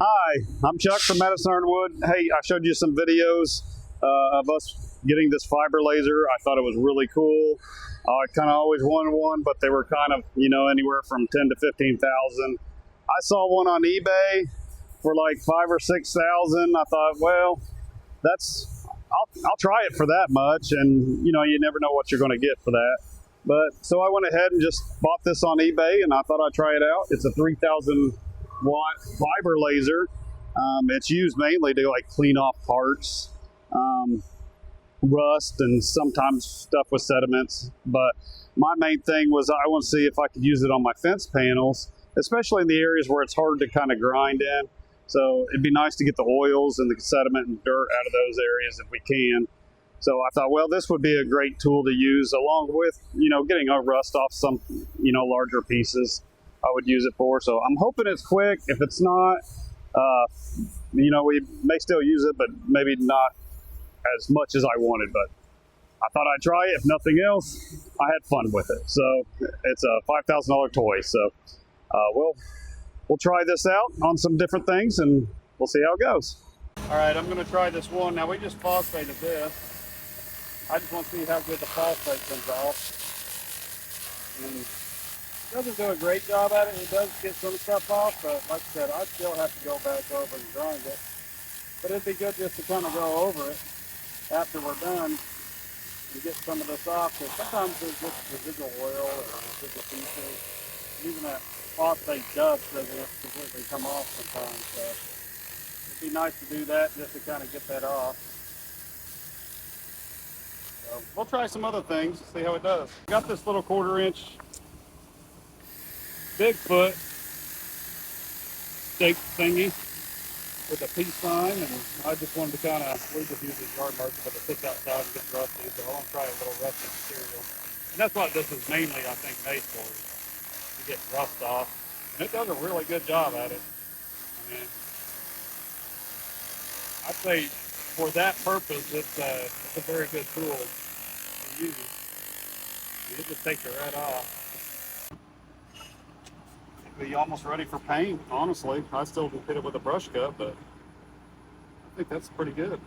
Hi, I'm Chuck from Madison Ironwood. Hey, I showed you some videos of us getting this fiber laser. I thought it was really cool. I kind of always wanted one, but they were kind of, anywhere from 10 to 15,000. I saw one on eBay for like 5 or 6,000. I thought, well, I'll try it for that much, and you never know what you're going to get for that. But so I went ahead and just bought this on eBay, and I thought I'd try it out. It's a 3,000 watt fiber laser. It's used mainly to like clean off parts, rust, and sometimes stuff with sediments. But my main thing was I want to see if I could use it on my fence panels, especially in the areas where it's hard to kind of grind in. So it'd be nice to get the oils and the sediment and dirt out of those areas if we can. So I thought, well, this would be a great tool to use along with, getting our rust off some, larger pieces. I would use it for. So I'm hoping it's quick. If it's not, we may still use it, but maybe not as much as I wanted. But I thought I'd try it. If nothing else, I had fun with it. So it's a $5,000 toy. So we'll try this out on some different things, and we'll see how it goes. All right, I'm going to try this one. Now, we just phosphated this. I just want to see how good the phosphate comes off. And it doesn't do a great job at it. It does get some stuff off, but like I said, I still have to go back over and grind it. But it'd be good just to kind of go over it after we're done and get some of this off, because sometimes there's just residual oil or residual pieces. Even that phosphate dust doesn't completely come off sometimes. So it'd be nice to do that just to kind of get that off. So we'll try some other things, see how it does. Got this little 1/4 inch Bigfoot stake thingy with a peace sign, and I just wanted to we just use this yard marker, but it sits outside and gets rusty, so I want to try a little rusty material. And that's what this is mainly, I think, made for, is to get rust off. And it does a really good job at it. I mean, I'd say for that purpose, it's a very good tool to use. It just takes it right off. Be almost ready for paint, honestly. I still hit it with a brush cut, but I think that's pretty good.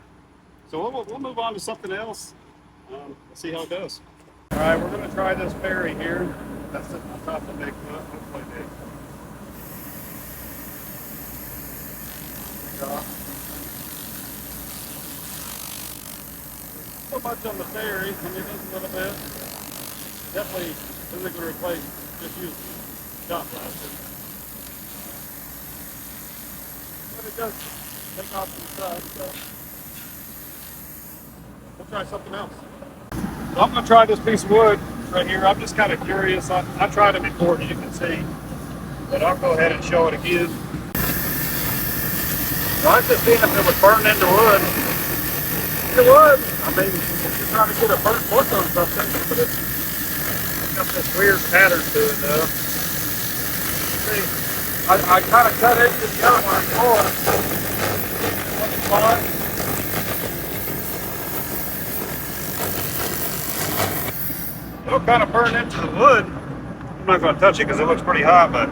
So we'll move on to something else. Let's see how it goes. All right, we're going to try this berry here. That's sitting on top of the Bigfoot. Hopefully big. So much on the berry. I mean, just a little bit. Definitely isn't going to replace just using shot blaster. But it does take off some stuff, so we'll try something else. So I'm going to try this piece of wood right here. I'm just kind of curious. I tried it before, as you can see, but I'll go ahead and show it again. So I was just seeing if it would burn into wood. It would. I mean, if you're trying to get a burnt look on something, but it's got this weird pattern to it, though. See, I kind of cut into the other one before. It'll kind of burn into the wood. I'm not going to touch it because it looks pretty hot, but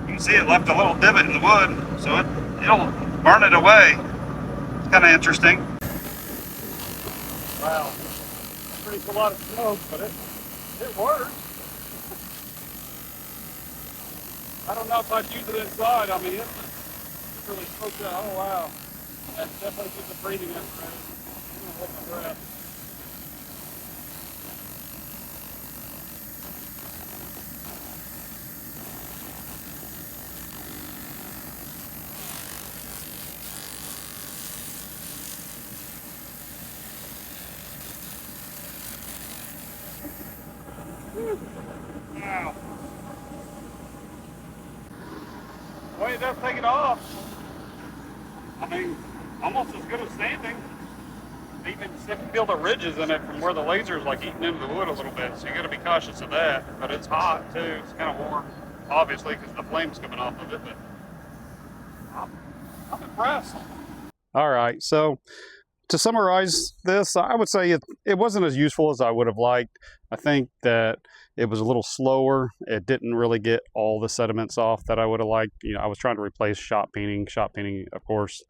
you can see it left a little divot in the wood, so it'll burn it away. It's kind of interesting. Wow, pretty a lot of smoke, but it works. I don't know if I'd use it inside. I mean, it really smoked out. Oh wow, that's definitely just a breathing apparatus. I'm gonna hold my breath. Wow. Well, it does take it off. I mean, almost as good as standing. Even you can feel the ridges in it from where the laser is like eating into the wood a little bit. So you got to be cautious of that. But it's hot too. It's kind of warm, obviously, because the flame's coming off of it. But I'm impressed. All right, so to summarize this, I would say it wasn't as useful as I would have liked. I think that it was a little slower. It didn't really get all the sediments off that I would have liked. I was trying to replace shop painting. Shop painting, of course,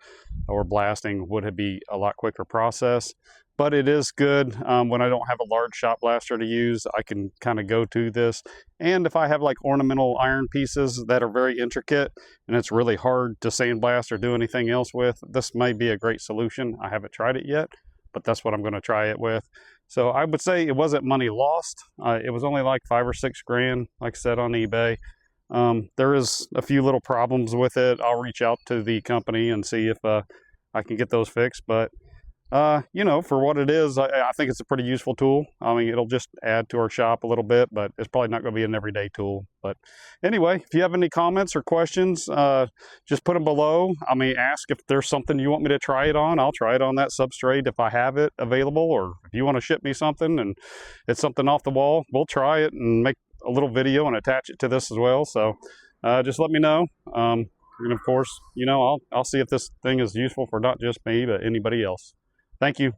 or blasting would be a lot quicker process. But it is good when I don't have a large shot blaster to use. I can kind of go to this. And if I have like ornamental iron pieces that are very intricate and it's really hard to sandblast or do anything else with, this might be a great solution. I haven't tried it yet, but that's what I'm going to try it with. So I would say it wasn't money lost. It was only like 5 or 6 grand, like I said, on eBay. There is a few little problems with it. I'll reach out to the company and see if I can get those fixed. But for what it is, I think it's a pretty useful tool. I mean, it'll just add to our shop a little bit, but it's probably not going to be an everyday tool. But anyway, if you have any comments or questions, just put them below. I mean, ask if there's something you want me to try it on. I'll try it on that substrate if I have it available, or if you want to ship me something and it's something off the wall, we'll try it and make a little video and attach it to this as well. So just let me know. And of course, I'll see if this thing is useful for not just me, but anybody else. Thank you.